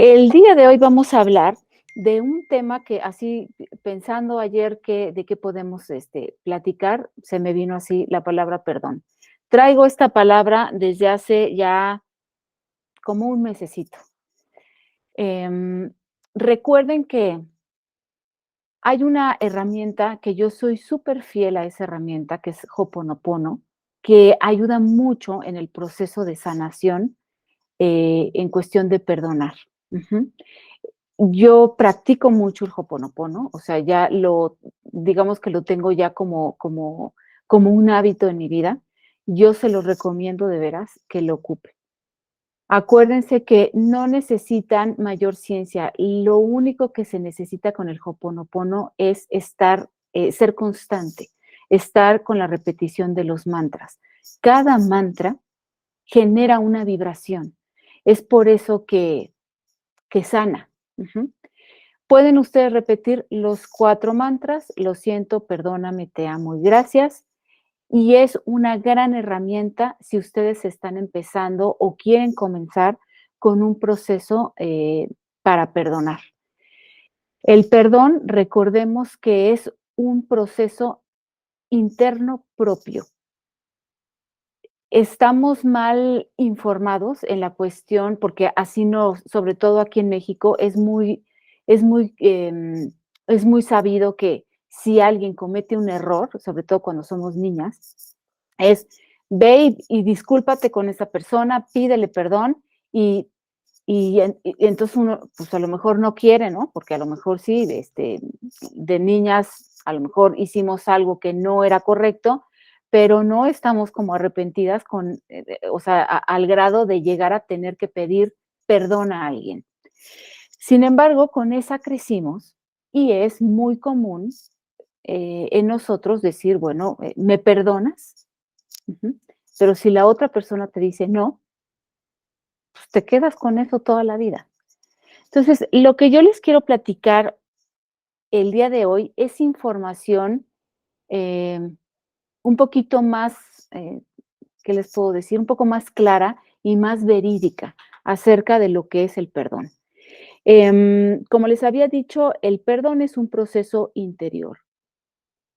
El día de hoy vamos a hablar de un tema que así pensando ayer de qué podemos platicar, se me vino así la palabra perdón. Traigo esta palabra desde hace ya como un mesecito. Em, Recuerden que hay una herramienta que yo soy súper fiel a esa herramienta, que es Hoponopono, que ayuda mucho en el proceso de sanación en cuestión de perdonar. Ujú. Yo practico mucho el Hoponopono, o sea, digamos que lo tengo ya como un hábito en mi vida. Yo se lo recomiendo de veras que lo ocupe. Acuérdense que no necesitan mayor ciencia. Lo único que se necesita con el Hoponopono es ser constante, estar con la repetición de los mantras. Cada mantra genera una vibración. Es por eso que sana. Ujú. Pueden ustedes repetir los 4 mantras: lo siento, perdóname, te amo y gracias. Y es una gran herramienta si ustedes están empezando o quieren comenzar con un proceso para perdonar. El perdón, recordemos que es un proceso interno propio. Estamos mal informados en la cuestión, porque así no, sobre todo aquí en México, es muy, es muy sabido que si alguien comete un error, sobre todo cuando somos niñas, es ve y discúlpate con esa persona, pídele perdón y, y entonces uno, pues a lo mejor no quiere, ¿no? Porque a lo mejor sí, de niñas, a lo mejor hicimos algo que no era correcto, pero no estamos como arrepentidas o sea, al grado de llegar a tener que pedir perdón a alguien. Sin embargo, con esa crecimos y es muy común en nosotros decir, bueno, ¿me perdonas? Ujú. Pero si la otra persona te dice no, pues te quedas con eso toda la vida. Entonces, lo que yo les quiero platicar el día de hoy es información eh, un poquito más, ¿qué les puedo decir? Un poco más clara y más verídica acerca de lo que es el perdón. Como les había dicho, el perdón es un proceso interior.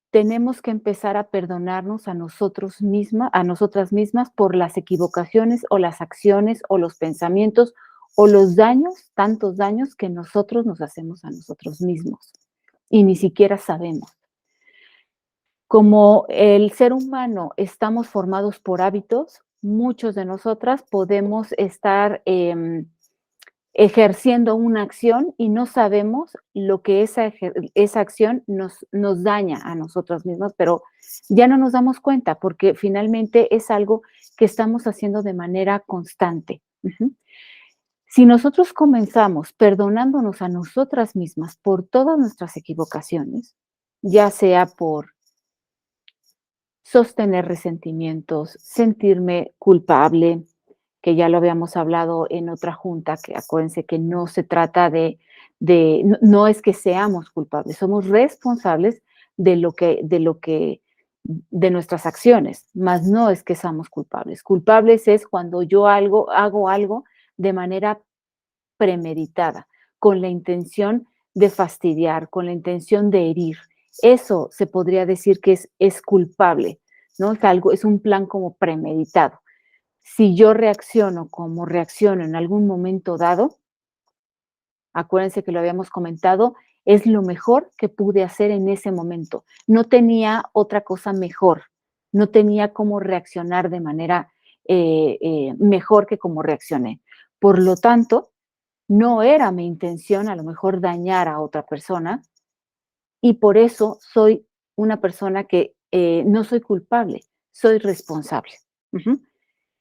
Tenemos que empezar a perdonarnos a nosotras mismas por las equivocaciones o las acciones o los pensamientos o los daños, tantos daños que nosotros nos hacemos a nosotros mismos y ni siquiera sabemos. Como el ser humano estamos formados por hábitos, muchos de nosotras podemos estar ejerciendo una acción y no sabemos lo que esa acción nos daña a nosotros mismos, pero ya no nos damos cuenta porque finalmente es algo que estamos haciendo de manera constante. Ujú. Si nosotros comenzamos perdonándonos a nosotras mismas por todas nuestras equivocaciones, ya sea por sostener resentimientos, sentirme culpable, que ya lo habíamos hablado en otra junta, que acuérdense que no se trata no es que seamos culpables, somos responsables de nuestras acciones, mas no es que seamos culpables. Culpables es cuando yo hago algo de manera premeditada, con la intención de fastidiar, con la intención de herir. Eso se podría decir que es culpable, ¿no? Es un plan como premeditado. Si yo reacciono como reacciono en algún momento dado, acuérdense que lo habíamos comentado, es lo mejor que pude hacer en ese momento. No tenía otra cosa mejor, no tenía cómo reaccionar de manera mejor que como reaccioné. Por lo tanto, no era mi intención a lo mejor dañar a otra persona y por eso soy una persona que no soy culpable, soy responsable. Ujú.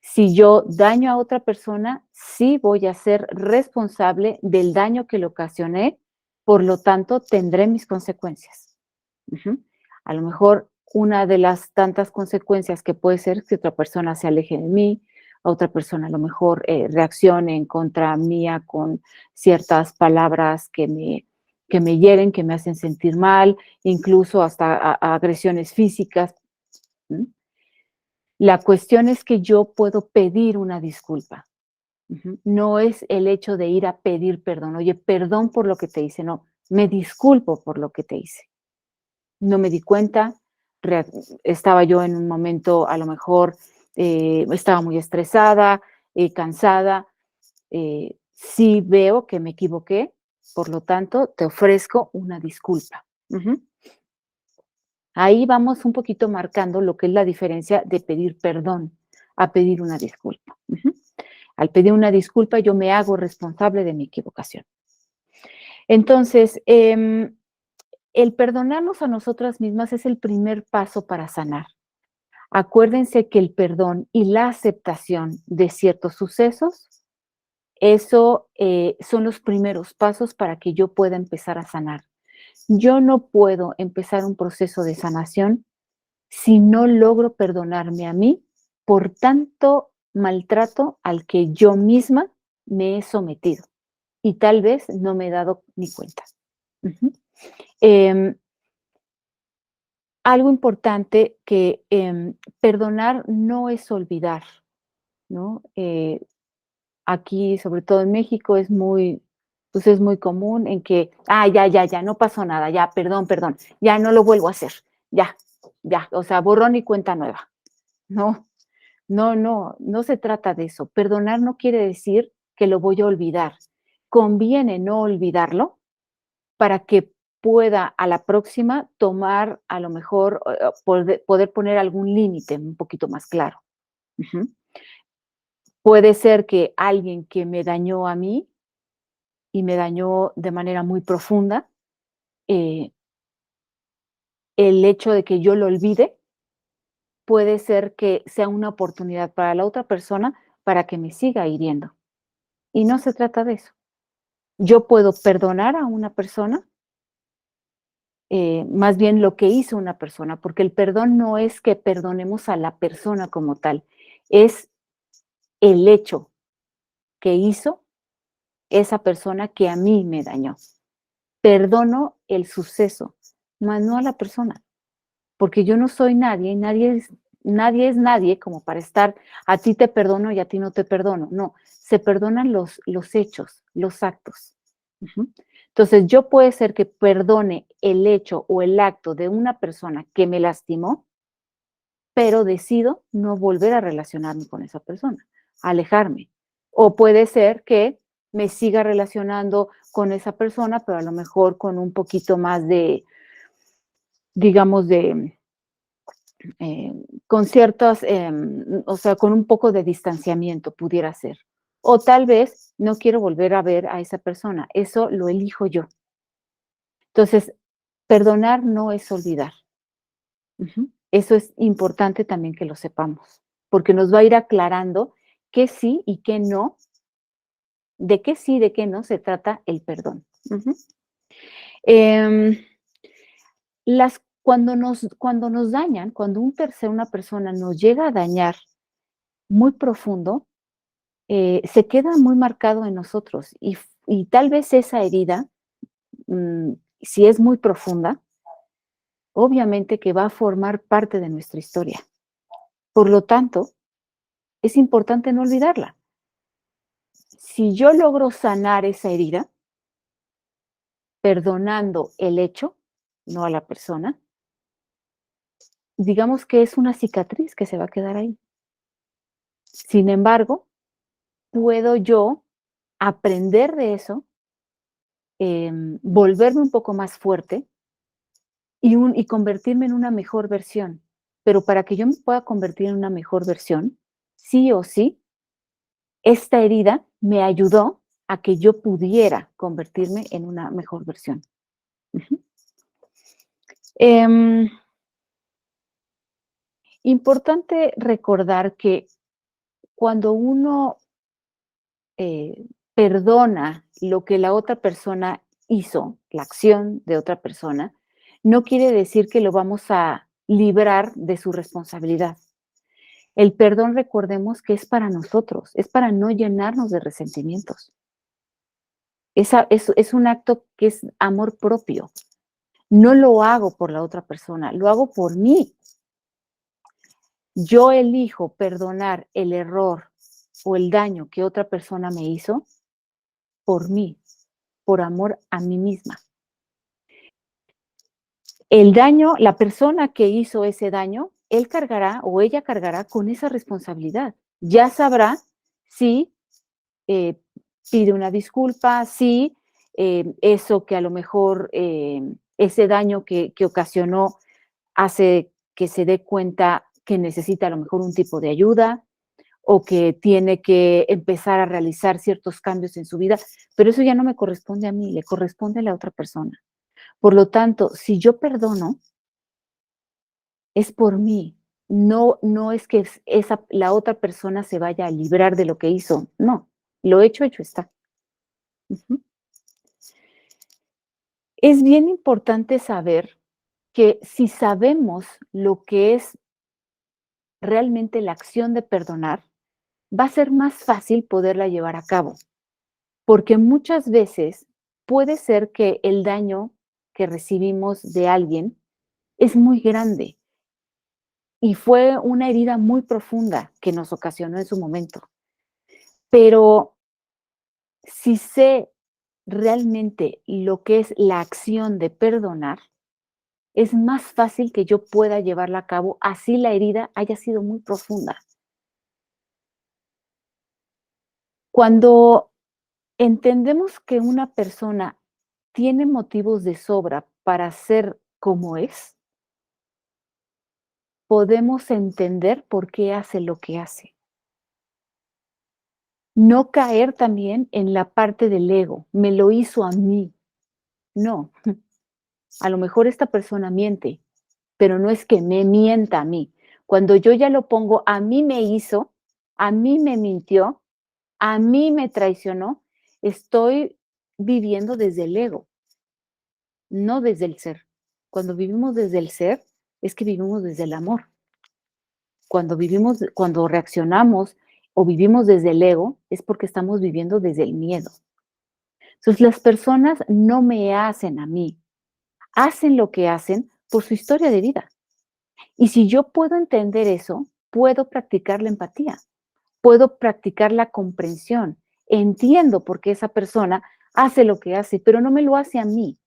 Si yo daño a otra persona, sí voy a ser responsable del daño que le ocasioné, por lo tanto, tendré mis consecuencias. Ujú. A lo mejor una de las tantas consecuencias que puede ser que otra persona se aleje de mí, otra persona a lo mejor reaccione en contra mía con ciertas palabras que me hieren, que me hacen sentir mal, incluso hasta agresiones físicas. ¿Mm? La cuestión es que yo puedo pedir una disculpa. Ujú. No es el hecho de ir a pedir perdón. Oye, perdón por lo que te hice. No, me disculpo por lo que te hice. No me di cuenta, rea estaba yo en un momento, a lo mejor, estaba muy estresada, cansada, sí veo que me equivoqué, por lo tanto, te ofrezco una disculpa. Ujú. Ahí vamos un poquito marcando lo que es la diferencia de pedir perdón a pedir una disculpa. Ujú. Al pedir una disculpa, yo me hago responsable de mi equivocación. Entonces, el perdonarnos a nosotras mismas es el primer paso para sanar. Acuérdense que el perdón y la aceptación de ciertos sucesos, eso son los primeros pasos para que yo pueda empezar a sanar. Yo no puedo empezar un proceso de sanación si no logro perdonarme a mí por tanto maltrato al que yo misma me he sometido y tal vez no me he dado ni cuenta. Ujú. Em, Algo importante que perdonar no es olvidar, ¿no? Aquí, sobre todo en México, pues es muy común en que, ya, no pasó nada, ya, perdón, perdón, ya no lo vuelvo a hacer, ya, ya, o sea, borrón y cuenta nueva. No, no se trata de eso. Perdonar no quiere decir que lo voy a olvidar. Conviene no olvidarlo para que pueda a la próxima tomar a lo mejor, poder poner algún límite un poquito más claro. Ujú. Puede ser que alguien que me dañó a mí y me dañó de manera muy profunda, eh, el hecho de que yo lo olvide puede ser que sea una oportunidad para la otra persona para que me siga hiriendo. Y no se trata de eso. Yo puedo perdonar a una persona, más bien lo que hizo una persona, porque el perdón no es que perdonemos a la persona como tal, es el hecho que hizo esa persona que a mí me dañó. Perdono el suceso, más no a la persona, porque yo no soy nadie y nadie es nadie como para estar, a ti te perdono y a ti no te perdono. No, se perdonan los hechos, los actos. Ujú. Entonces, yo puede ser que perdone el hecho o el acto de una persona que me lastimó, pero decido no volver a relacionarme con esa persona, alejarme. O puede ser que me siga relacionando con esa persona, pero a lo mejor con un poquito más de, digamos, eh, con ciertas, o sea, con un poco de distanciamiento pudiera ser. O tal vez no quiero volver a ver a esa persona, eso lo elijo yo. Entonces, perdonar no es olvidar. Ujú. Eso es importante también que lo sepamos, porque nos va a ir aclarando qué sí y qué no, de qué sí y de qué no se trata el perdón. Ujú. Em, cuando nos dañan, cuando un tercero, una persona nos llega a dañar muy profundo, se queda muy marcado en nosotros y tal vez esa herida, si es muy profunda, obviamente que va a formar parte de nuestra historia. Por lo tanto, es importante no olvidarla. Si yo logro sanar esa herida, perdonando el hecho, no a la persona, digamos que es una cicatriz que se va a quedar ahí. Sin embargo, puedo yo aprender de eso, volverme un poco más fuerte y convertirme en una mejor versión. Pero para que yo me pueda convertir en una mejor versión, sí o sí, esta herida me ayudó a que yo pudiera convertirme en una mejor versión. Ujú. Em, Importante recordar que cuando uno perdona lo que la otra persona hizo, la acción de otra persona, no quiere decir que lo vamos a librar de su responsabilidad. El perdón, recordemos que es para nosotros, es para no llenarnos de resentimientos. Es un acto que es amor propio. No lo hago por la otra persona, lo hago por mí. Yo elijo perdonar el error o el daño que otra persona me hizo por mí, por amor a mí misma. El daño, la persona que hizo ese daño, él cargará o ella cargará con esa responsabilidad. Ya sabrá si eh, pide una disculpa, si eso que a lo mejor, ese daño que ocasionó hace que se dé cuenta que necesita a lo mejor un tipo de ayuda o que tiene que empezar a realizar ciertos cambios en su vida, pero eso ya no me corresponde a mí, le corresponde a la otra persona. Por lo tanto, si yo perdono, es por mí. No es que esa, la otra persona se vaya a librar de lo que hizo. No, lo hecho, hecho está. Ujú. Es bien importante saber que si sabemos lo que es realmente la acción de perdonar, va a ser más fácil poderla llevar a cabo, porque muchas veces puede ser que el daño que recibimos de alguien es muy grande y fue una herida muy profunda que nos ocasionó en su momento. Pero si sé realmente lo que es la acción de perdonar, es más fácil que yo pueda llevarla a cabo, así la herida haya sido muy profunda. Cuando entendemos que una persona tiene motivos de sobra para ser como es, podemos entender por qué hace lo que hace. No caer también en la parte del ego, me lo hizo a mí. No, a lo mejor esta persona miente, pero no es que me mienta a mí. Cuando yo ya lo pongo, a mí me hizo, a mí me mintió, a mí me traicionó, estoy viviendo desde el ego, no desde el ser. Cuando vivimos desde el ser, es que vivimos desde el amor. Cuando vivimos, cuando reaccionamos o vivimos desde el ego, es porque estamos viviendo desde el miedo. Entonces, las personas no me hacen a mí, hacen lo que hacen por su historia de vida. Y si yo puedo entender eso, puedo practicar la empatía, puedo practicar la comprensión. Entiendo por qué esa persona hace lo que hace, pero no me lo hace a mí.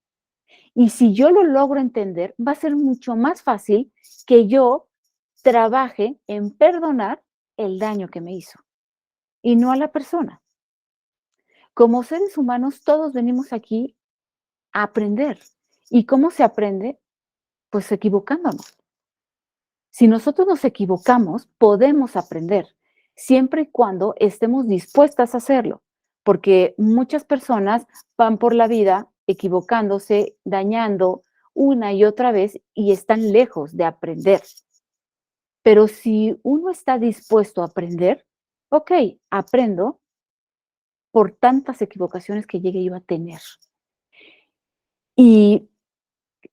Y si yo lo logro entender, va a ser mucho más fácil que yo trabaje en perdonar el daño que me hizo y no a la persona. Como seres humanos, todos venimos aquí a aprender. ¿Y cómo se aprende? Pues equivocándonos. Si nosotros nos equivocamos, podemos aprender, siempre y cuando estemos dispuestas a hacerlo, porque muchas personas van por la vida equivocándose, dañando una y otra vez y están lejos de aprender. Pero si uno está dispuesto a aprender, ok, aprendo por tantas equivocaciones que llegue yo a tener. Y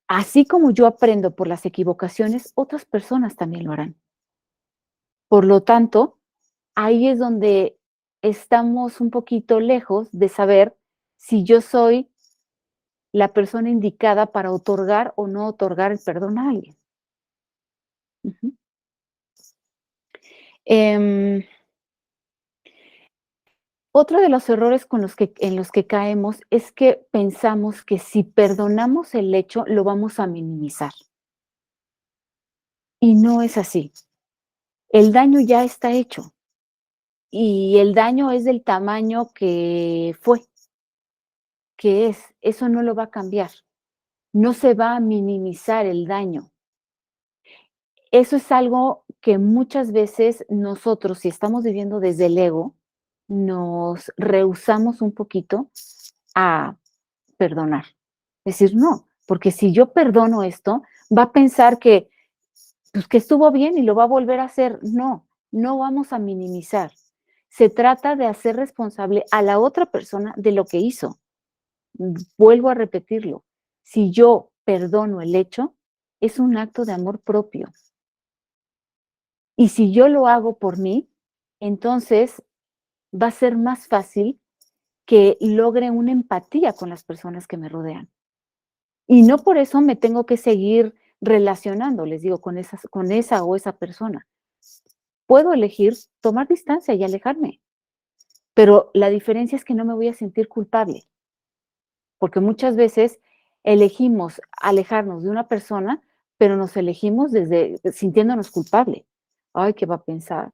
así como yo aprendo por las equivocaciones, otras personas también lo harán. Por lo tanto, ahí es donde estamos un poquito lejos de saber si yo soy la persona indicada para otorgar o no otorgar el perdón a alguien. Ujú. Em, Otro de los errores en los que caemos es que pensamos que si perdonamos el hecho, lo vamos a minimizar. Y no es así. El daño ya está hecho y el daño es del tamaño que fue, que es. Eso no lo va a cambiar. No se va a minimizar el daño. Eso es algo que muchas veces nosotros, si estamos viviendo desde el ego, nos rehusamos un poquito a perdonar. Decir, no, porque si yo perdono esto, va a pensar que, pues, que estuvo bien y lo va a volver a hacer. No, no vamos a minimizar. Se trata de hacer responsable a la otra persona de lo que hizo. Vuelvo a repetirlo. Si yo perdono el hecho, es un acto de amor propio. Y si yo lo hago por mí, entonces va a ser más fácil que logre una empatía con las personas que me rodean. Y no por eso me tengo que seguir relacionando, les digo, con esa o esa persona. Puedo elegir tomar distancia y alejarme. pero la diferencia es que no me voy a sentir culpable, porque muchas veces elegimos alejarnos de una persona, pero nos elegimos desde sintiéndonos culpable. Ay, ¿qué va a pensar?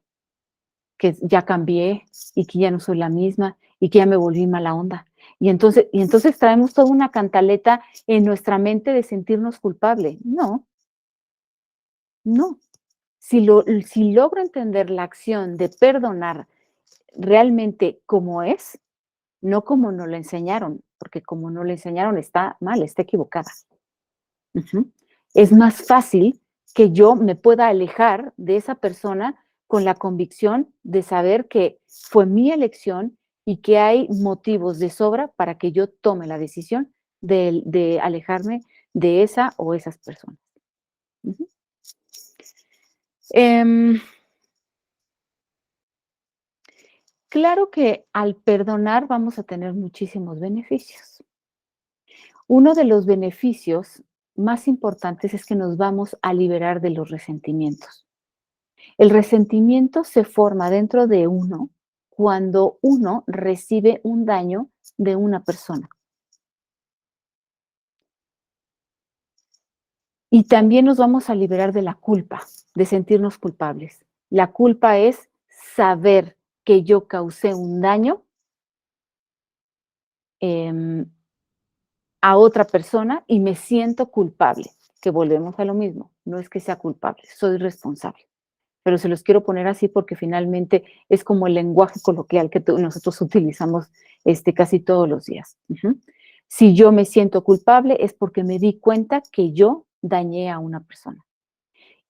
Que ya cambié y que ya no soy la misma y que ya me volví mala onda. Y entonces traemos toda una cantaleta en nuestra mente de sentirnos culpable. No, no. Si logro entender la acción de perdonar realmente como es, no como nos lo enseñaron, porque como nos lo enseñaron está mal, está equivocada. Ujú. Es más fácil que yo me pueda alejar de esa persona con la convicción de saber que fue mi elección y que hay motivos de sobra para que yo tome la decisión de alejarme de esa o esas personas. Ujú. Em, claro que al perdonar vamos a tener muchísimos beneficios. Uno de los beneficios más importantes es que nos vamos a liberar de los resentimientos. El resentimiento se forma dentro de uno cuando uno recibe un daño de una persona. Y también nos vamos a liberar de la culpa, de sentirnos culpables. La culpa es saber que yo causé un daño em, a otra persona y me siento culpable, que volvemos a lo mismo. No es que sea culpable, soy responsable. Pero se los quiero poner así porque finalmente es como el lenguaje coloquial que nosotros utilizamos casi todos los días. Ujú. Si yo me siento culpable es porque me di cuenta que yo dañé a una persona.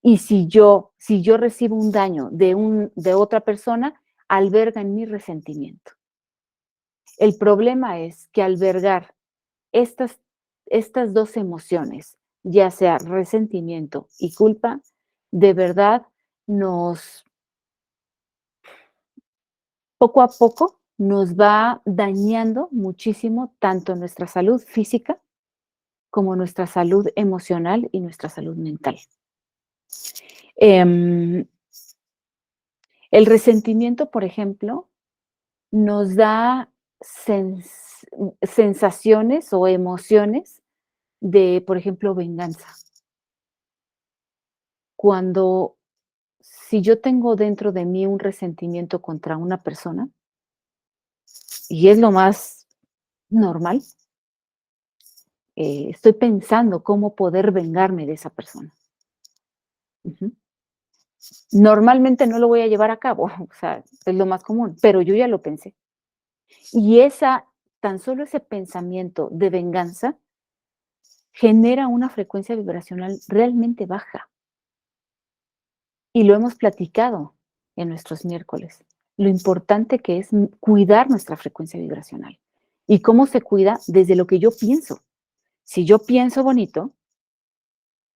Y si yo recibo un daño de otra persona, alberga en mi resentimiento. El problema es que albergar estas, estas dos emociones, ya sea resentimiento y culpa, de verdad nos poco a poco nos va dañando muchísimo tanto nuestra salud física como nuestra salud emocional y nuestra salud mental. Em, el resentimiento, por ejemplo, nos da sensaciones o emociones de, por ejemplo, venganza. Cuando si yo tengo dentro de mí un resentimiento contra una persona, y es lo más normal, estoy pensando cómo poder vengarme de esa persona. Ujú. Normalmente no lo voy a llevar a cabo, o sea, es lo más común, pero yo ya lo pensé. Y tan solo ese pensamiento de venganza genera una frecuencia vibracional realmente baja. Y lo hemos platicado en nuestros miércoles. Lo importante que es cuidar nuestra frecuencia vibracional. ¿Y cómo se cuida? Desde lo que yo pienso. Si yo pienso bonito,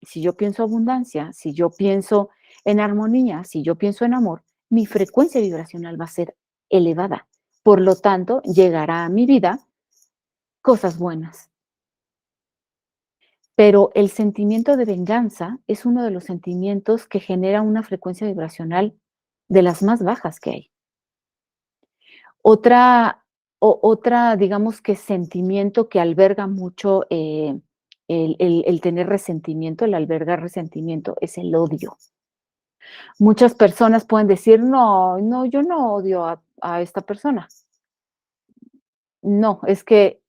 si yo pienso abundancia, si yo pienso en armonía, si yo pienso en amor, mi frecuencia vibracional va a ser elevada. Por lo tanto, llegará a mi vida cosas buenas. Pero el sentimiento de venganza es uno de los sentimientos que genera una frecuencia vibracional de las más bajas que hay. Otra, digamos que sentimiento que alberga mucho el tener resentimiento, el albergar resentimiento, es el odio. Muchas personas pueden decir, no, no, yo no odio a esta persona. No, es que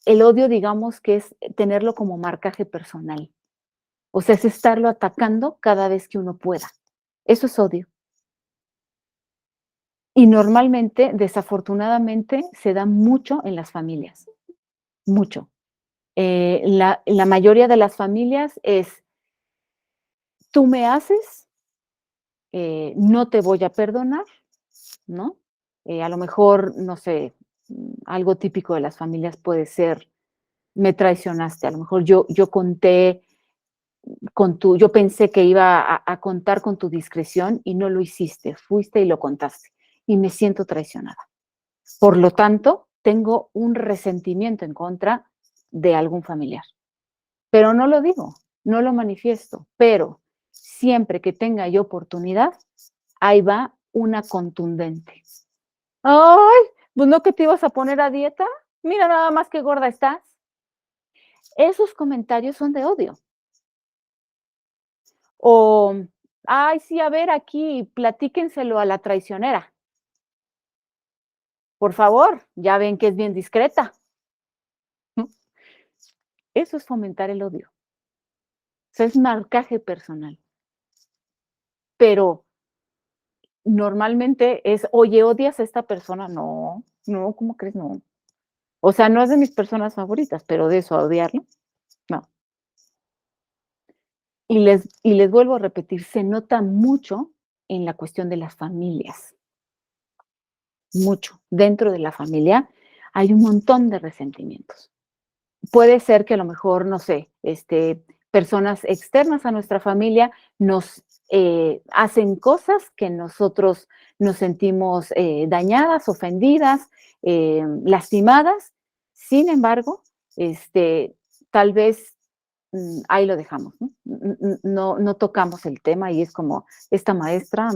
el odio, digamos que es tenerlo como marcaje personal. O sea, es estarlo atacando cada vez que uno pueda. Eso es odio. Y normalmente, desafortunadamente, se da mucho en las familias, mucho. La mayoría de las familias es, tú me haces, no te voy a perdonar, ¿no? A lo mejor, no sé, algo típico de las familias puede ser, me traicionaste, a lo mejor yo conté yo pensé que iba a contar con tu discreción y no lo hiciste, fuiste y lo contaste y me siento traicionada. Por lo tanto, tengo un resentimiento en contra de algún familiar, pero no lo digo, no lo manifiesto, pero siempre que tenga yo oportunidad, ahí va una contundente. ¡Ay! Pues, ¿no que te ibas a poner a dieta? Mira nada más qué gorda estás. Esos comentarios son de odio. O, ay, sí, a ver, aquí platíquenselo a la traicionera. Por favor, ya ven que es bien discreta, ¿no? Eso es fomentar el odio. O sea, es marcaje personal. Pero normalmente es, oye, ¿odias a esta persona? No, no, ¿cómo crees? No. O sea, no es de mis personas favoritas, pero de eso a odiarlo, no. Y les vuelvo a repetir, se nota mucho en la cuestión de las familias, mucho. Dentro de la familia hay un montón de resentimientos. Puede ser que a lo mejor, no sé, personas externas a nuestra familia nos hacen cosas que nosotros nos sentimos dañadas, ofendidas, lastimadas. Sin embargo, tal vez ahí lo dejamos, ¿no? No tocamos el tema y es como, esta maestra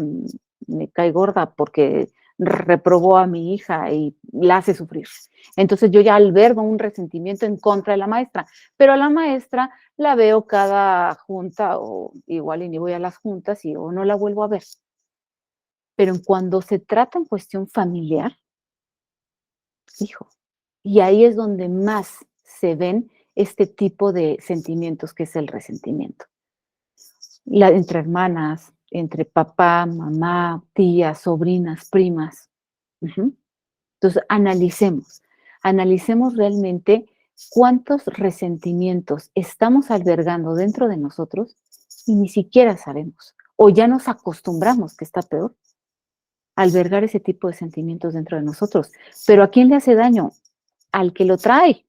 me cae gorda porque reprobó a mi hija y la hace sufrir. Entonces yo ya albergo un resentimiento en contra de la maestra, pero a la maestra la veo cada junta o igual y ni voy a las juntas y o no la vuelvo a ver. Pero cuando se trata en cuestión familiar, hijo, y ahí es donde más se ven este tipo de sentimientos que es el resentimiento. Entre hermanas, entre papá, mamá, tías, sobrinas, primas. Ujú. Entonces, analicemos realmente cuántos resentimientos estamos albergando dentro de nosotros y ni siquiera sabemos. O ya nos acostumbramos, que está peor, a albergar ese tipo de sentimientos dentro de nosotros. Pero ¿a quién le hace daño? Al que lo trae.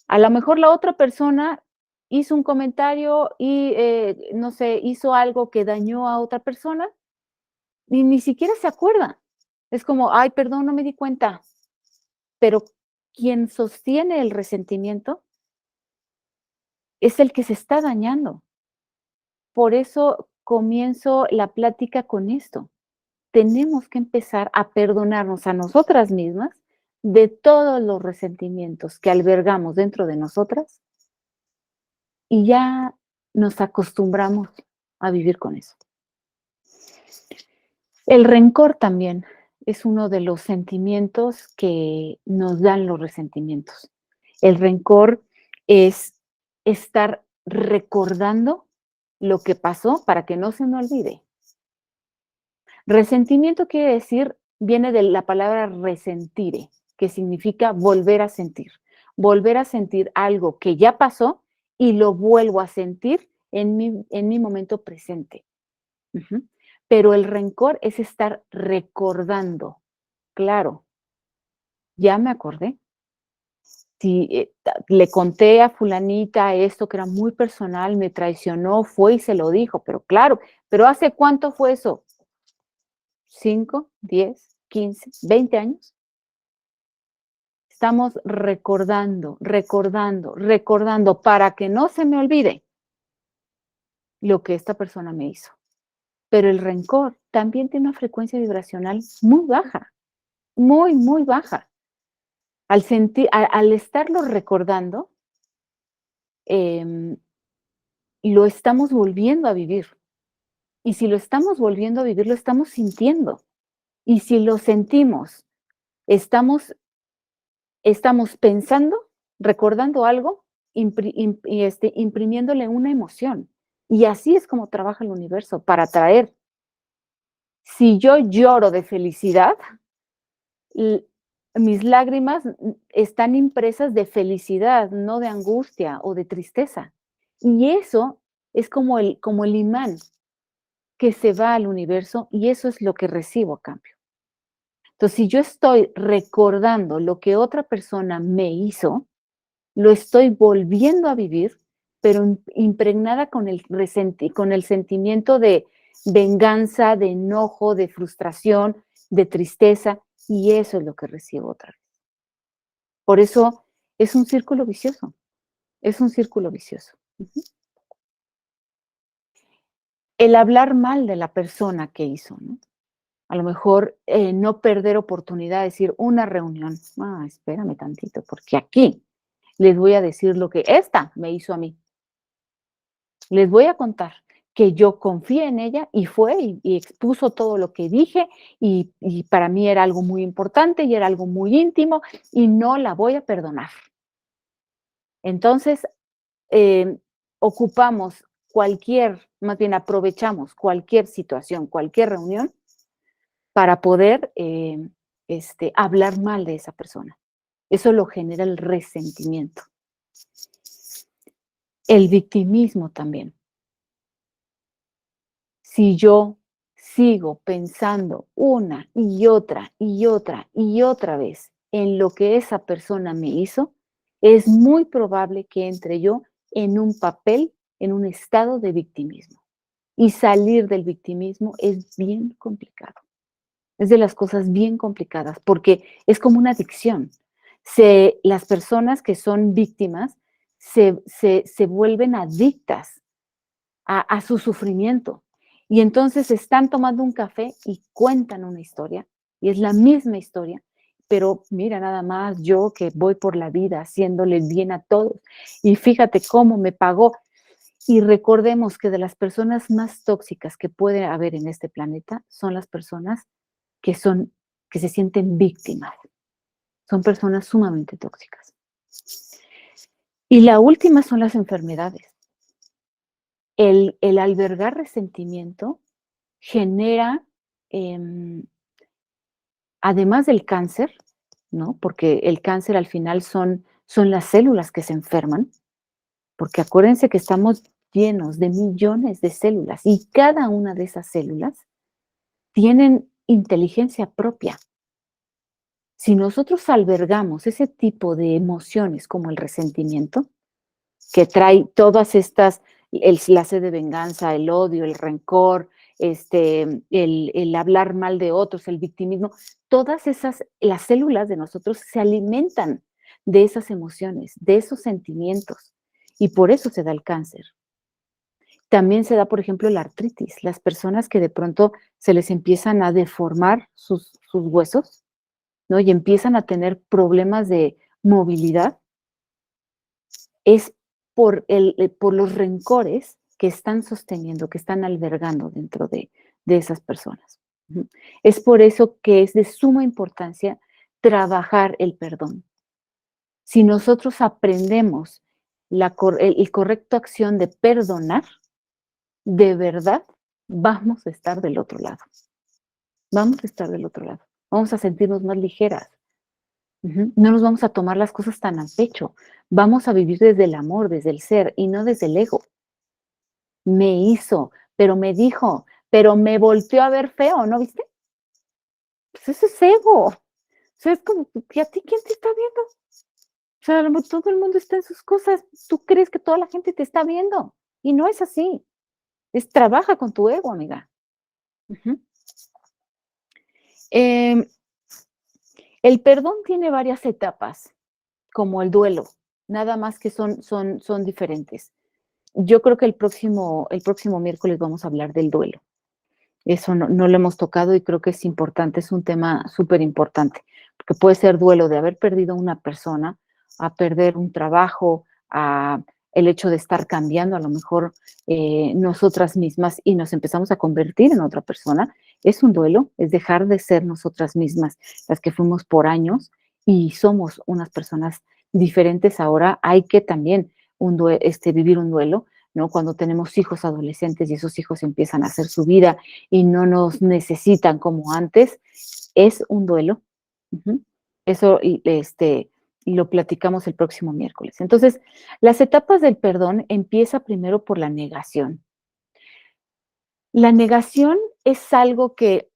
A lo mejor la otra persona hizo un comentario y, no sé, hizo algo que dañó a otra persona y ni siquiera se acuerda. Es como, ay, perdón, no me di cuenta. Pero quien sostiene el resentimiento es el que se está dañando. Por eso comienzo la plática con esto. Tenemos que empezar a perdonarnos a nosotras mismas de todos los resentimientos que albergamos dentro de nosotras y ya nos acostumbramos a vivir con eso. El rencor también es uno de los sentimientos que nos dan los resentimientos. El rencor es estar recordando lo que pasó para que no se me olvide. Resentimiento quiere decir, viene de la palabra resentire, que significa volver a sentir algo que ya pasó y lo vuelvo a sentir en mi momento presente. Ujú. Pero el rencor es estar recordando. Claro, ya me acordé. Si le conté a fulanita esto que era muy personal, me traicionó, fue y se lo dijo, pero claro, pero ¿hace cuánto fue eso? ¿5, 10, 15, 20 años? Estamos recordando, recordando, recordando para que no se me olvide lo que esta persona me hizo. Pero el rencor también tiene una frecuencia vibracional muy baja, muy, muy baja. Al estarlo recordando, em, lo estamos volviendo a vivir. Y si lo estamos volviendo a vivir, lo estamos sintiendo. Y si lo sentimos, estamos pensando, recordando algo, imprimiéndole una emoción. Y así es como trabaja el universo, para atraer. Si yo lloro de felicidad, l mis lágrimas están impresas de felicidad, no de angustia o de tristeza. Y eso es como el imán que se va al universo y eso es lo que recibo a cambio. Entonces, si yo estoy recordando lo que otra persona me hizo, lo estoy volviendo a vivir, pero impregnada con el sentimiento de venganza, de enojo, de frustración, de tristeza, y eso es lo que recibo otra vez. Por eso es un círculo vicioso, es un círculo vicioso. Ujú. El hablar mal de la persona que hizo, ¿no? A lo mejor, no perder oportunidad de decir una reunión. Espérame tantito, porque aquí les voy a decir lo que esta me hizo a mí. Les voy a contar que yo confié en ella y fue y expuso todo lo que dije y para mí era algo muy importante y era algo muy íntimo y no la voy a perdonar. Entonces, eh, ocupamos más bien aprovechamos cualquier situación, cualquier reunión para poder hablar mal de esa persona. Eso lo genera el resentimiento. El victimismo también. Si yo sigo pensando una y otra y otra y otra vez en lo que esa persona me hizo, es muy probable que entre yo en un papel, en un estado de victimismo. Y salir del victimismo es bien complicado. Es de las cosas bien complicadas porque es como una adicción. Las personas que son víctimas se vuelven adictas a su sufrimiento. Y entonces están tomando un café y cuentan una historia, y es la misma historia, pero mira nada más yo que voy por la vida haciéndole bien a todos, y fíjate cómo me pagó. Y recordemos que de las personas más tóxicas que puede haber en este planeta son las personas que son, que se sienten víctimas. Son personas sumamente tóxicas. Y la última son las enfermedades. El albergar resentimiento genera, em, además del cáncer, ¿no? Porque el cáncer al final son las células que se enferman, porque acuérdense que estamos llenos de millones de células y cada una de esas células tienen inteligencia propia. Si nosotros albergamos ese tipo de emociones como el resentimiento, que trae todas estas, la sed de venganza, el odio, el rencor, el hablar mal de otros, el victimismo, todas esas, las células de nosotros se alimentan de esas emociones, de esos sentimientos, y por eso se da el cáncer. También se da, por ejemplo, la artritis, las personas que de pronto se les empiezan a deformar sus huesos, ¿no? Y empiezan a tener problemas de movilidad, es por los rencores que están sosteniendo, que están albergando dentro de esas personas. Ujú. Es por eso que es de suma importancia trabajar el perdón. Si nosotros aprendemos el correcto acción de perdonar, de verdad vamos a estar del otro lado. Vamos a estar del otro lado. Vamos a sentirnos más ligeras. Ujú. No nos vamos a tomar las cosas tan a pecho. Vamos a vivir desde el amor, desde el ser y no desde el ego. Me hizo, pero me dijo, pero me volteó a ver feo, ¿no viste? Pues eso es ego. O sea, es como, ¿y a ti quién te está viendo? O sea, todo el mundo está en sus cosas. Tú crees que toda la gente te está viendo. Y no es así. Trabaja con tu ego, amiga. Ujú. Em, el perdón tiene varias etapas, como el duelo, nada más que son diferentes. Yo creo que el próximo miércoles vamos a hablar del duelo. Eso no lo hemos tocado y creo que es importante, es un tema súper importante, porque puede ser duelo de haber perdido una persona, a perder un trabajo, a el hecho de estar cambiando a lo mejor nosotras mismas y nos empezamos a convertir en otra persona. Es un duelo, es dejar de ser nosotras mismas las que fuimos por años y somos unas personas diferentes ahora. Hay que también vivir un duelo, ¿no? Cuando tenemos hijos adolescentes y esos hijos empiezan a hacer su vida y no nos necesitan como antes, es un duelo. Ujú. Eso y lo platicamos el próximo miércoles. Entonces, las etapas del perdón empieza primero por la negación. La negación es algo que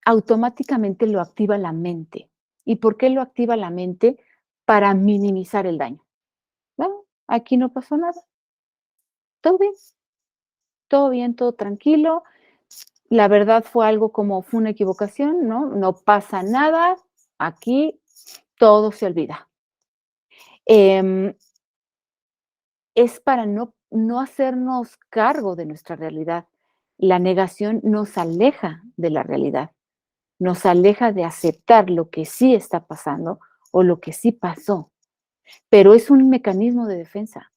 automáticamente lo activa la mente. ¿Y por qué lo activa la mente? Para minimizar el daño. No, aquí no pasó nada. Todo bien, todo bien, todo tranquilo. La verdad fue una equivocación, ¿no? No pasa nada, aquí todo se olvida. Em, es para no hacernos cargo de nuestra realidad. La negación nos aleja de la realidad. nos aleja de aceptar lo que sí está pasando o lo que sí pasó, pero es un mecanismo de defensa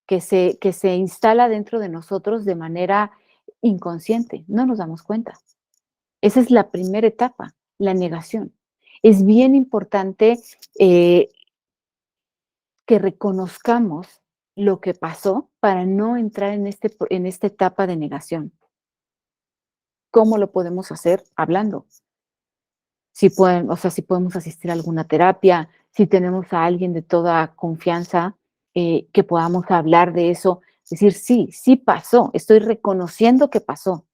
que se instala dentro de nosotros de manera inconsciente, no nos damos cuenta. Esa es la primera etapa, la negación. Es bien importante eh, que reconozcamos lo que pasó para no entrar en esta etapa de negación. ¿Cómo lo podemos hacer? Hablando. Si pueden, o sea, si podemos asistir a alguna terapia, si tenemos a alguien de toda confianza que podamos hablar de eso, decir, sí, sí pasó, estoy reconociendo que pasó.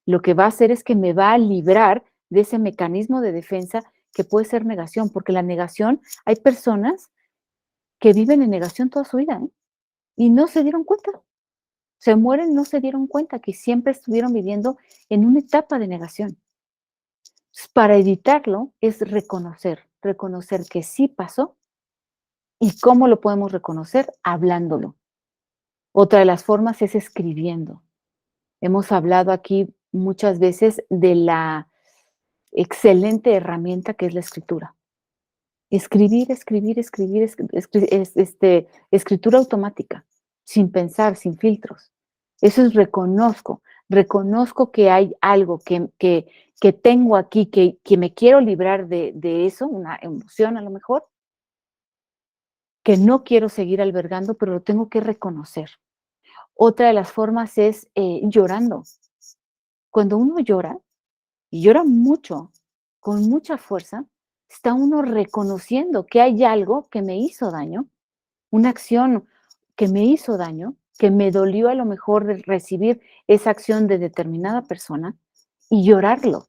Lo que va a hacer es que me va a librar de ese mecanismo de defensa que puede ser negación, porque la negación, hay personas que viven en negación toda su vida, ¿eh? Y no se dieron cuenta. Se mueren, no se dieron cuenta que siempre estuvieron viviendo en una etapa de negación. Para evitarlo es reconocer que sí pasó y cómo lo podemos reconocer hablándolo. Otra de las formas es escribiendo. Hemos hablado aquí muchas veces de la excelente herramienta que es la escritura. Escribir, escribir, escribir, escritura automática, sin pensar, sin filtros. Eso es reconozco que hay algo que tengo aquí, que me quiero librar de eso, una emoción a lo mejor, que no quiero seguir albergando, pero lo tengo que reconocer. Otra de las formas es llorando. Cuando uno llora, y llora mucho, con mucha fuerza, está uno reconociendo que hay algo que me hizo daño, una acción que me hizo daño, que me dolió a lo mejor de recibir esa acción de determinada persona y llorarlo.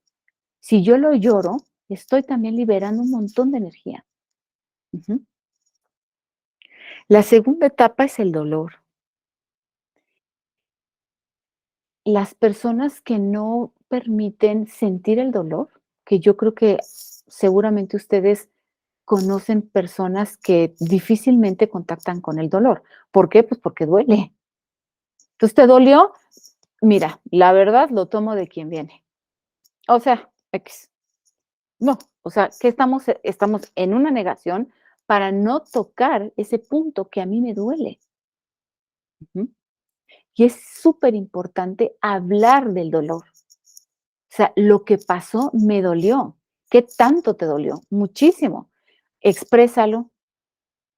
Si yo lo lloro, estoy también liberando un montón de energía. Ujú. La segunda etapa es el dolor. Las personas que no permiten sentir el dolor, que yo creo que seguramente ustedes conocen personas que difícilmente contactan con el dolor. ¿Por qué? Pues porque duele. Entonces, ¿te dolió? Mira, la verdad lo tomo de quien viene. O sea, equis. No, o sea, ¿qué estamos? Estamos en una negación para no tocar ese punto que a mí me duele. Ujú. Y es súper importante hablar del dolor. O sea, lo que pasó me dolió. ¿Qué tanto te dolió? Muchísimo. Exprésalo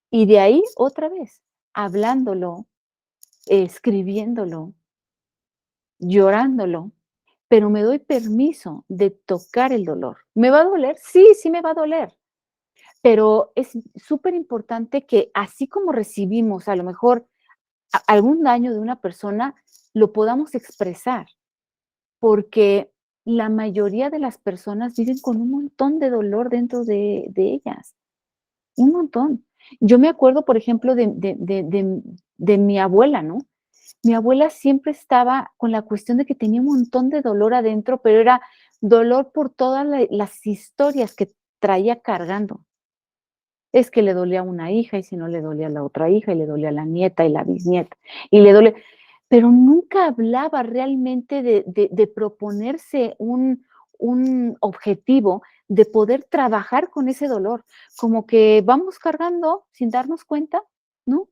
y de ahí otra vez, hablándolo, escribiéndolo, llorándolo, pero me doy permiso de tocar el dolor. ¿Me va a doler? Sí, sí me va a doler, pero es súper importante que así como recibimos a lo mejor algún daño de una persona, lo podamos expresar, porque la mayoría de las personas viven con un montón de dolor dentro de ellas, un montón. Yo me acuerdo, por ejemplo, de mi abuela, ¿no? Mi abuela siempre estaba con la cuestión de que tenía un montón de dolor adentro, pero era dolor por todas las historias que traía cargando. Es que le dolía a una hija y si no le dolía a la otra hija y le dolía a la nieta y la bisnieta y le duele, pero nunca hablaba realmente de proponerse un objetivo de poder trabajar con ese dolor, como que vamos cargando sin darnos cuenta, ¿no?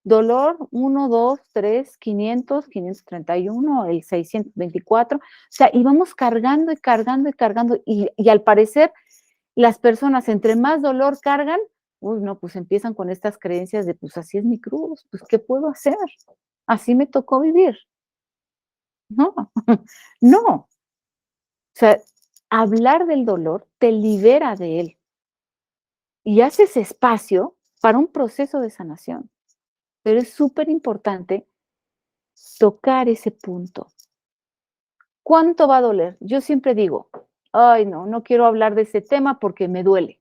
Dolor 1, 2, 3, 500, 531, el 624, o sea, y vamos cargando y cargando y cargando, y al parecer las personas entre más dolor cargan, uy, no, pues empiezan con estas creencias de, pues así es mi cruz, pues ¿qué puedo hacer? Así me tocó vivir. No, no. O sea, hablar del dolor te libera de él y haces espacio para un proceso de sanación. Pero es súper importante tocar ese punto. ¿Cuánto va a doler? Yo siempre digo, ay, no, no quiero hablar de ese tema porque me duele.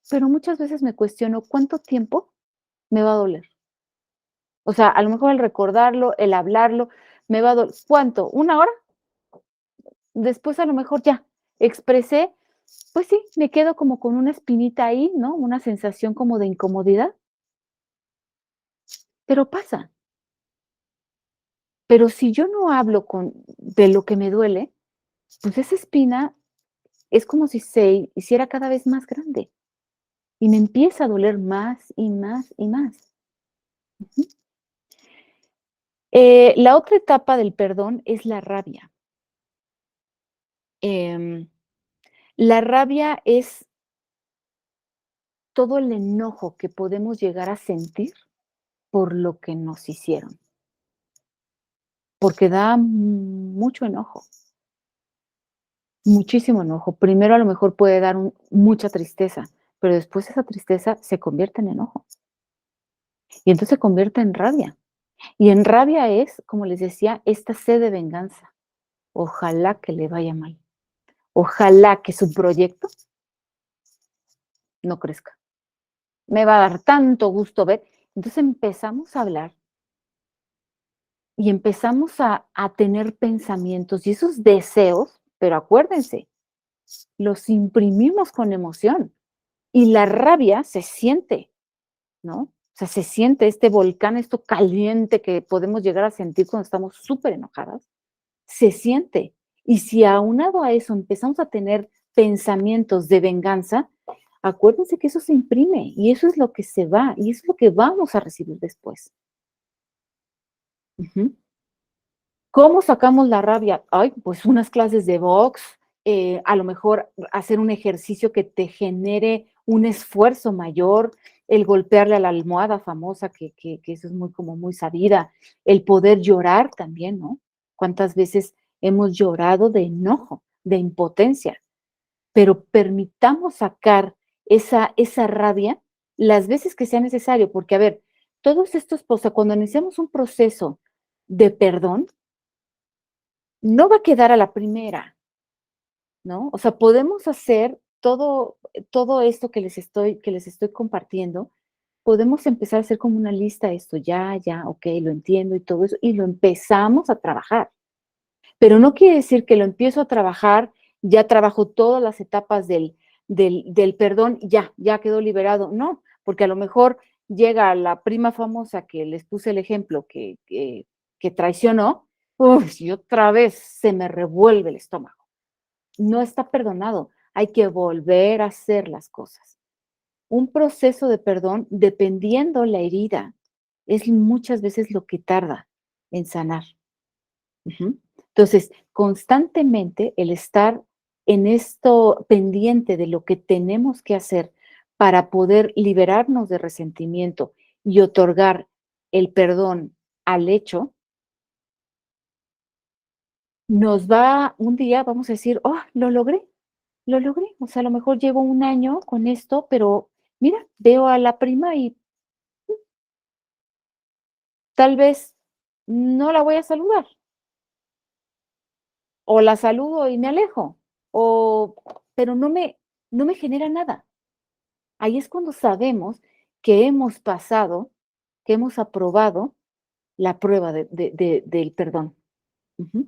Pero muchas veces me cuestiono cuánto tiempo me va a doler. O sea, a lo mejor el recordarlo, el hablarlo, me va a doler. ¿Cuánto? ¿Una hora? Después a lo mejor ya expresé, pues sí, me quedo como con una espinita ahí, ¿no? Una sensación como de incomodidad, pero pasa. Pero si yo no hablo de lo que me duele, pues esa espina es como si se hiciera cada vez más grande y me empieza a doler más y más y más. Ujú. La otra etapa del perdón es la rabia. Em, la rabia es todo el enojo que podemos llegar a sentir por lo que nos hicieron, porque da mucho enojo, muchísimo enojo. Primero a lo mejor puede dar mucha tristeza, pero después esa tristeza se convierte en enojo y entonces se convierte en rabia. Y en rabia es, como les decía, esta sed de venganza. Ojalá que le vaya mal. Ojalá que su proyecto no crezca. Me va a dar tanto gusto ver. Entonces empezamos a hablar y empezamos a tener pensamientos y esos deseos, pero acuérdense, los imprimimos con emoción y la rabia se siente, ¿no? O sea, se siente este volcán, esto caliente que podemos llegar a sentir cuando estamos súper enojadas, se siente. Y si aunado a eso empezamos a tener pensamientos de venganza, acuérdense que eso se imprime y eso es lo que se va y eso es lo que vamos a recibir después. Ujú. ¿Cómo sacamos la rabia? Ay, pues unas clases de box, a lo mejor hacer un ejercicio que te genere un esfuerzo mayor, el golpearle a la almohada famosa, que eso es muy como muy sabida, el poder llorar también, ¿no? ¿Cuántas veces hemos llorado de enojo, de impotencia? Pero permitamos sacar esa rabia las veces que sea necesario, porque a ver, todos estos, o sea, cuando iniciamos un proceso de perdón, no va a quedar a la primera, ¿no? O sea, podemos hacer todo esto que les estoy compartiendo, podemos empezar a hacer como una lista, esto ya, okey, lo entiendo y todo eso, y lo empezamos a trabajar. Pero no quiere decir que lo empiezo a trabajar, ya trabajo todas las etapas del perdón, y ya quedó liberado. No, porque a lo mejor llega la prima famosa que les puse el ejemplo que traicionó, uf, y otra vez se me revuelve el estómago. No está perdonado, hay que volver a hacer las cosas. Un proceso de perdón, dependiendo la herida, es muchas veces lo que tarda en sanar. Ujú. Entonces, constantemente el estar en esto pendiente de lo que tenemos que hacer para poder liberarnos de resentimiento y otorgar el perdón al hecho, nos va, un día vamos a decir, oh, lo logré. O sea, a lo mejor llevo un año con esto, pero mira, veo a la prima y tal vez no la voy a saludar, o la saludo y me alejo, o, pero no me genera nada. Ahí es cuando sabemos que hemos pasado, que hemos aprobado la prueba del perdón. Ujú.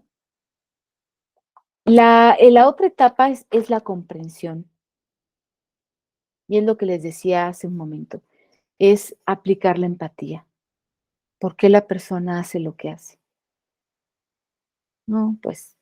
La otra etapa es la comprensión, y es lo que les decía hace un momento, es aplicar la empatía. ¿Por qué la persona hace lo que hace? No, pues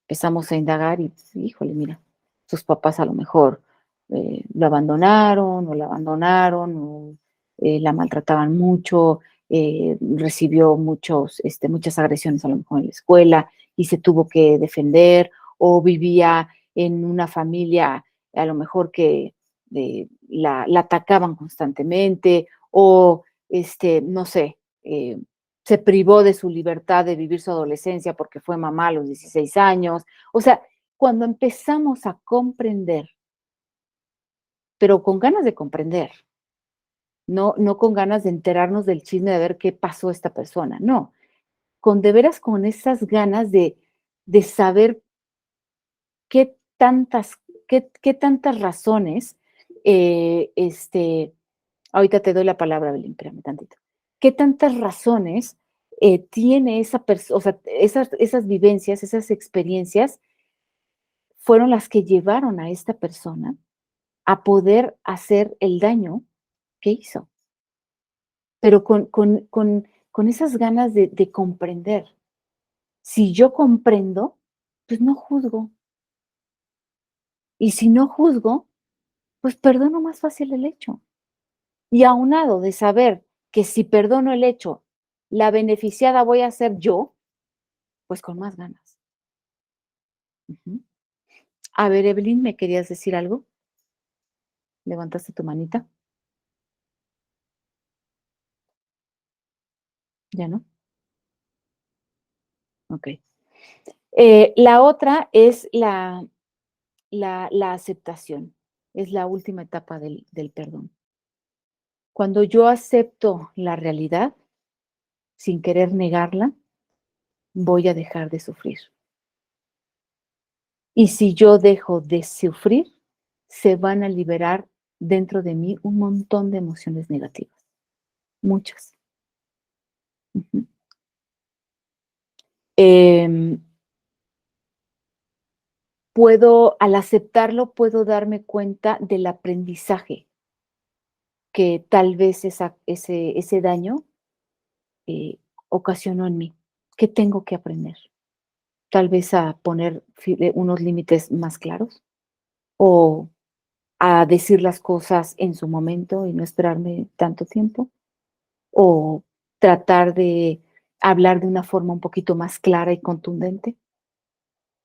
empezamos a indagar y, híjole, mira, sus papás a lo mejor lo abandonaron o la abandonaron o la maltrataban mucho, recibió muchas agresiones a lo mejor en la escuela y se tuvo que defender o vivía en una familia a lo mejor que la atacaban constantemente o, no sé, se privó de su libertad de vivir su adolescencia porque fue mamá a los 16 años. O sea, cuando empezamos a comprender, pero con ganas de comprender, no con ganas de enterarnos del chisme de ver qué pasó esta persona, no, con de veras con esas ganas de saber qué tantas, qué tantas razones, ahorita te doy la palabra, Belén, espérame tantito. ¿Qué tantas razones tiene esa persona, o sea, esas vivencias, esas experiencias fueron las que llevaron a esta persona a poder hacer el daño que hizo? Pero con esas ganas de comprender. Si yo comprendo, pues no juzgo. Y si no juzgo, pues perdono más fácil el hecho. Y aunado de saber que si perdono el hecho, la beneficiada voy a ser yo, pues con más ganas. Ujú. A ver, Evelyn, ¿me querías decir algo? ¿Levantaste tu manita? ¿Ya no? Ok. La otra es la aceptación. Es la última etapa del perdón. Cuando yo acepto la realidad, sin querer negarla, voy a dejar de sufrir. Y si yo dejo de sufrir, se van a liberar dentro de mí un montón de emociones negativas, muchas. Ujú. Em, al aceptarlo, puedo darme cuenta del aprendizaje que tal vez ese daño ocasionó en mí. ¿Qué tengo que aprender? Tal vez a poner unos límites más claros o a decir las cosas en su momento y no esperarme tanto tiempo, o tratar de hablar de una forma un poquito más clara y contundente.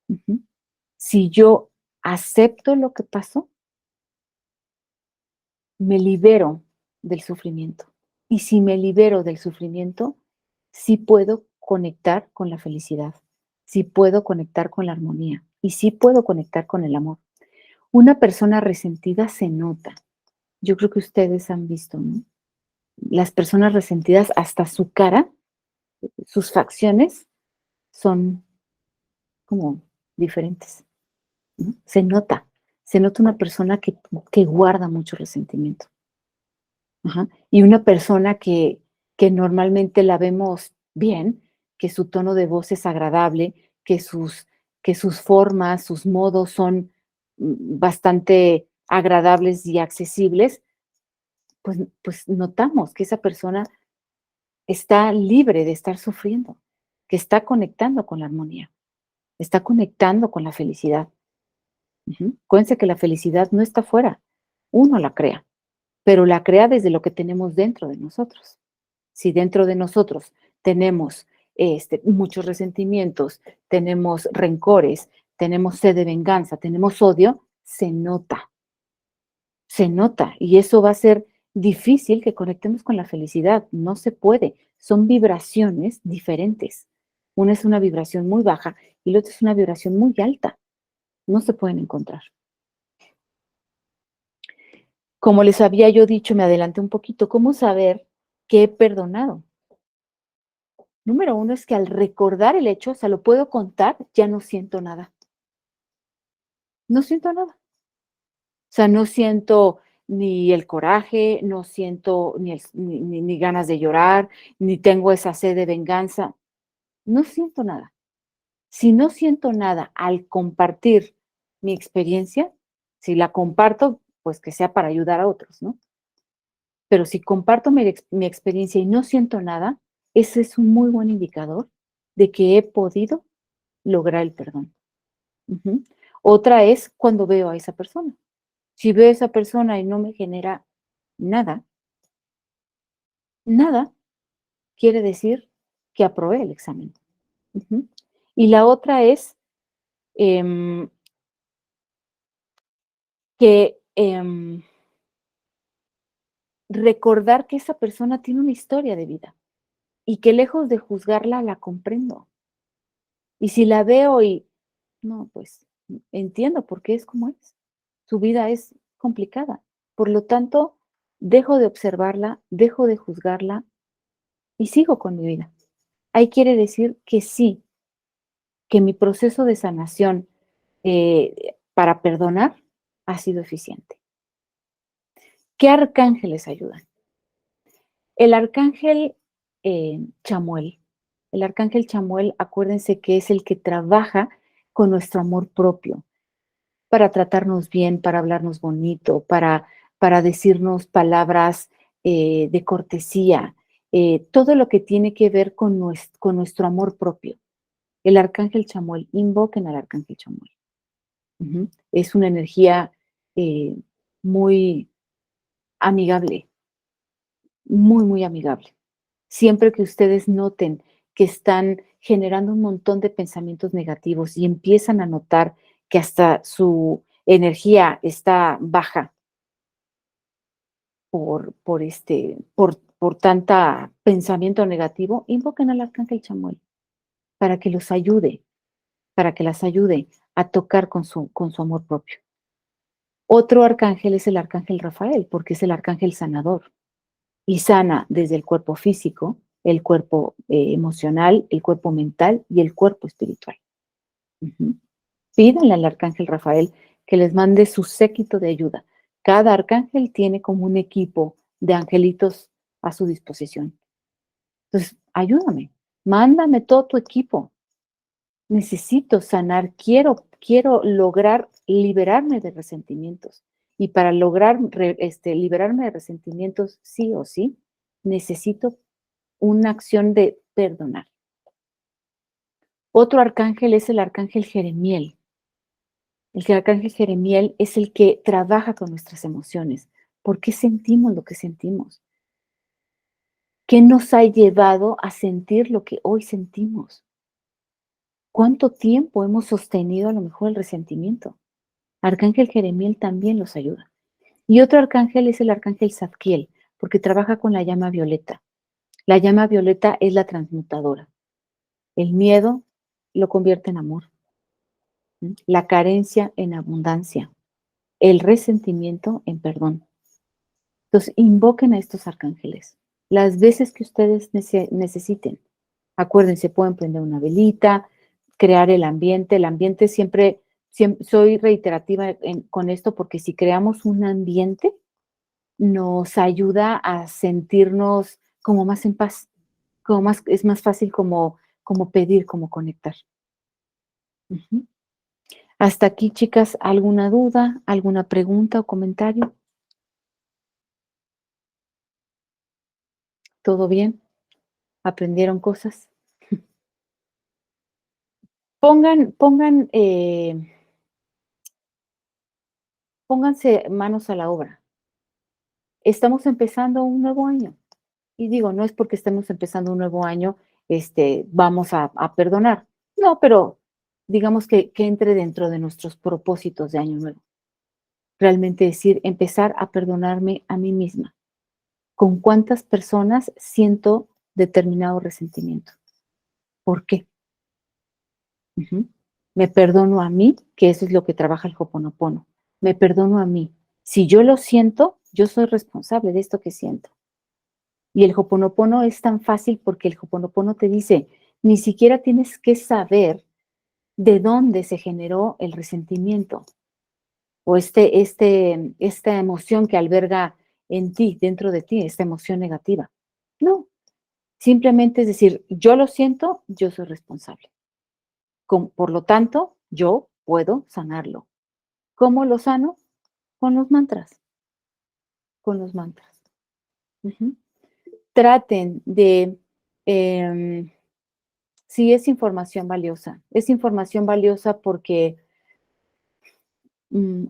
Ujú. Si yo acepto lo que pasó, me libero del sufrimiento. Y si me libero del sufrimiento, sí puedo conectar con la felicidad, sí puedo conectar con la armonía y sí puedo conectar con el amor. Una persona resentida se nota. Yo creo que ustedes han visto, ¿no? Las personas resentidas, hasta su cara, sus facciones son como diferentes, ¿no? Se nota una persona que guarda mucho resentimiento. Ajá. Y una persona que normalmente la vemos bien, que su tono de voz es agradable, que sus formas, sus modos son bastante agradables y accesibles, pues notamos que esa persona está libre de estar sufriendo, que está conectando con la armonía, está conectando con la felicidad. Ujú. Acuérdense que la felicidad no está fuera, uno la crea, pero la crea desde lo que tenemos dentro de nosotros. Si dentro de nosotros tenemos muchos resentimientos, tenemos rencores, tenemos sed de venganza, tenemos odio, se nota y eso va a ser difícil que conectemos con la felicidad. No se puede, son vibraciones diferentes. Una es una vibración muy baja y la otra es una vibración muy alta. No se pueden encontrar. Como les había yo dicho, me adelanté un poquito, ¿cómo saber que he perdonado? Número uno es que al recordar el hecho, o sea, lo puedo contar, ya no siento nada. No siento nada. O sea, no siento ni el coraje, no siento ni ganas de llorar, ni tengo esa sed de venganza. No siento nada. Si no siento nada al compartir mi experiencia, si la comparto, pues que sea para ayudar a otros, ¿no? Pero si comparto mi experiencia y no siento nada, ese es un muy buen indicador de que he podido lograr el perdón. Ujú. Otra es cuando veo a esa persona. Si veo a esa persona y no me genera nada, nada, quiere decir que aprobé el examen. Ujú. Y la otra es em, que recordar que esa persona tiene una historia de vida y que lejos de juzgarla, la comprendo. Y si la veo y, no, pues entiendo por qué es como es. Su vida es complicada. Por lo tanto, dejo de observarla, dejo de juzgarla y sigo con mi vida. Ahí quiere decir que sí, que mi proceso de sanación para perdonar ha sido eficiente. ¿Qué arcángeles ayudan? El arcángel Chamuel. El arcángel Chamuel, acuérdense que es el que trabaja con nuestro amor propio para tratarnos bien, para hablarnos bonito, para decirnos palabras de cortesía, todo lo que tiene que ver con nuestro amor propio. El arcángel Chamuel, invoquen al arcángel Chamuel. Es una energía eh, muy amigable, muy, muy amigable. Siempre que ustedes noten que están generando un montón de pensamientos negativos y empiezan a notar que hasta su energía está baja por tanta pensamiento negativo, invoquen al arcángel Chamuel para que los ayude, para que las ayude a tocar con su amor propio. Otro arcángel es el arcángel Rafael, porque es el arcángel sanador y sana desde el cuerpo físico, el cuerpo emocional, el cuerpo mental y el cuerpo espiritual. Ujú. Pídanle al arcángel Rafael que les mande su séquito de ayuda. Cada arcángel tiene como un equipo de angelitos a su disposición. Entonces, ayúdame, mándame todo tu equipo. Necesito sanar, quiero lograr liberarme de resentimientos. Y para lograr liberarme de resentimientos, sí o sí, necesito una acción de perdonar. Otro arcángel es el arcángel Jeremiel. El arcángel Jeremiel es el que trabaja con nuestras emociones. ¿Por qué sentimos lo que sentimos? ¿Qué nos ha llevado a sentir lo que hoy sentimos? ¿Cuánto tiempo hemos sostenido a lo mejor el resentimiento? Arcángel Jeremiel también los ayuda. Y otro arcángel es el arcángel Zadkiel, porque trabaja con la llama violeta. La llama violeta es la transmutadora. El miedo lo convierte en amor, la carencia en abundancia, el resentimiento en perdón. Entonces, invoquen a estos arcángeles las veces que ustedes necesiten. Acuérdense, pueden prender una velita, crear el ambiente. El ambiente siempre soy reiterativa con esto porque si creamos un ambiente, nos ayuda a sentirnos como más en paz, es más fácil como pedir, como conectar. Ujú. Hasta aquí, chicas, ¿alguna duda, alguna pregunta o comentario? ¿Todo bien? ¿Aprendieron cosas? Pónganse manos a la obra. Estamos empezando un nuevo año. Y digo, no es porque estemos empezando un nuevo año, vamos a perdonar. No, pero digamos que entre dentro de nuestros propósitos de año nuevo. Realmente decir, empezar a perdonarme a mí misma. ¿Con cuántas personas siento determinado resentimiento? ¿Por qué? Ujú. Me perdono a mí, que eso es lo que trabaja el Hoponopono. Me perdono a mí. Si yo lo siento, yo soy responsable de esto que siento. Y el Hoponopono es tan fácil porque el Hoponopono te dice, ni siquiera tienes que saber de dónde se generó el resentimiento o esta emoción que alberga en ti, dentro de ti, esta emoción negativa. No, simplemente es decir, yo lo siento, yo soy responsable. Por lo tanto, yo puedo sanarlo. ¿Cómo lo sano? Con los mantras, con los mantras. Ujú. Traten de, em, sí es información valiosa porque mm,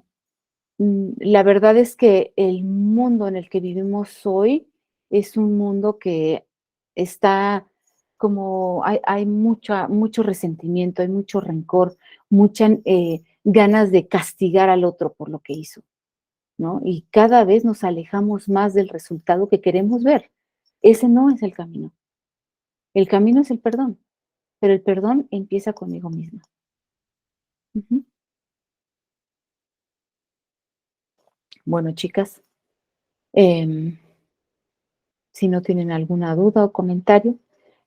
la verdad es que el mundo en el que vivimos hoy es un mundo que está como, hay mucho resentimiento, hay mucho rencor, muchas ganas de castigar al otro por lo que hizo, ¿no? Y cada vez nos alejamos más del resultado que queremos ver. Ese no es el camino. El camino es el perdón, pero el perdón empieza conmigo misma. Ujú. Bueno, chicas, em, si no tienen alguna duda o comentario,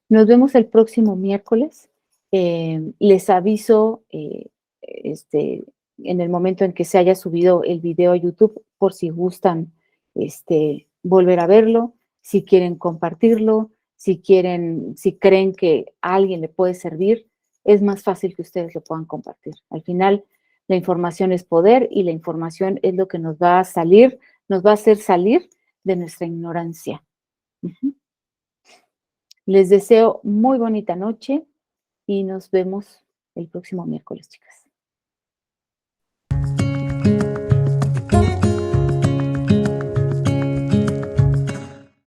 nos vemos el próximo miércoles. Les aviso este, en el momento en que se haya subido el video a YouTube por si gustan volver a verlo, si quieren compartirlo, si creen que a alguien le puede servir, es más fácil que ustedes lo puedan compartir. Al final, la información es poder y la información es lo que nos va a nos va a hacer salir de nuestra ignorancia. Ujú. Les deseo muy bonita noche y nos vemos el próximo miércoles, chicas.